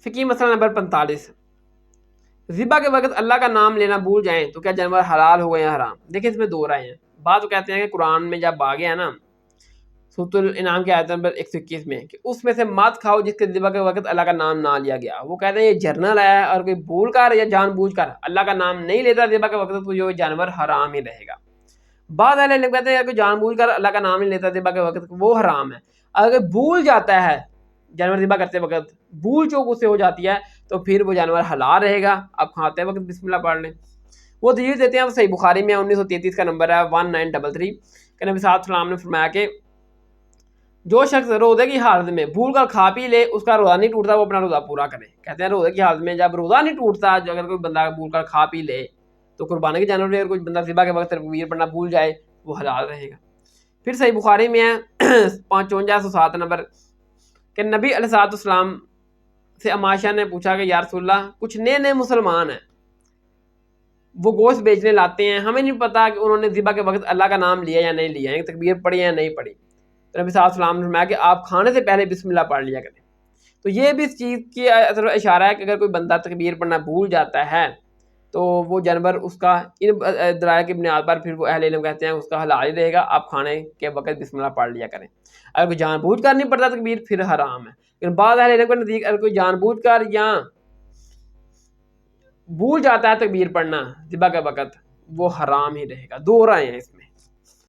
فقی مسئلہ نمبر 45، ذبح کے وقت اللہ کا نام لینا بھول جائیں تو کیا جانور حلال ہو گئے یا حرام؟ دیکھیں اس میں دو رائے ہیں. بعض کہتے ہیں کہ قرآن میں جب آ گیا نا سورۃ الانعام کی آیت نمبر 121 میں کہ اس میں سے مت کھاؤ جس کے ذبح کے وقت اللہ کا نام نہ لیا گیا. وہ کہتے ہیں یہ جرنل ہے اور کوئی بھول کر یا جان بوجھ کر اللہ کا نام نہیں لیتا ذبح کے وقت تو یہ جانور حرام ہی رہے گا. بعض اہل علم کہتے ہیں کہ جان بوجھ کر اللہ کا نام نہیں لیتا ذبح کے وقت وہ حرام ہے. اگر بھول جاتا ہے جانور ذبح کرتے وقت بھول چوک اس سے ہو جاتی ہے تو پھر وہ جانور حلال رہے گا. آپ کھاتے وقت بسم اللہ پڑھ لیں. وہ دلیل دیتے ہیں، وہ صحیح بخاری میں 1933 کا نمبر ہے 1933 کہ نبی صلی اللہ علیہ وسلم نے فرمایا کہ جو شخص روزے کی حالت میں بھول کر کھا پی لے اس کا روزہ نہیں ٹوٹتا، وہ اپنا روزہ پورا کرے. کہتے ہیں روزے کی حالت میں جب روزہ نہیں ٹوٹتا، جو اگر کوئی بندہ بھول کر کھا پی لے تو قربانی کے جانور اگر کوئی بندہ ذبح کے وقت تکبیر پڑھنا بھول جائے وہ حلال رہے گا. پھر صحیح بخاری میں ہے 5507 نمبر کہ نبی علیہ السلام سے عماشہ نے پوچھا کہ یا رسول اللہ کچھ نئے نئے مسلمان ہیں، وہ گوشت بیچنے لاتے ہیں، ہمیں نہیں پتا کہ انہوں نے ذبح کے وقت اللہ کا نام لیا یا نہیں لیا ہے، تکبیر پڑھی یا نہیں پڑھی. تو نبی صلی اللہ علیہ وسلم نے فرمایا کہ آپ کھانے سے پہلے بسم اللہ پڑھ لیا کریں. تو یہ بھی اس چیز کی اشارہ ہے کہ اگر کوئی بندہ تکبیر پڑھنا بھول جاتا ہے تو وہ جانور اس کا ان دلائل کی بنیاد پر پھر وہ اہل علم کہتے ہیں اس کا حلال ہی رہے گا، آپ کھانے کے وقت بسم اللہ پڑھ لیا کریں. اگر کوئی جان بوجھ کر نہیں پڑھتا تکبیر پھر حرام ہے. لیکن بعض اہل علم کے نزدیک اگر کوئی جان بوجھ کر یا بھول جاتا ہے تکبیر پڑھنا ذبح کے وقت وہ حرام ہی رہے گا. دو رائے ہیں اس میں.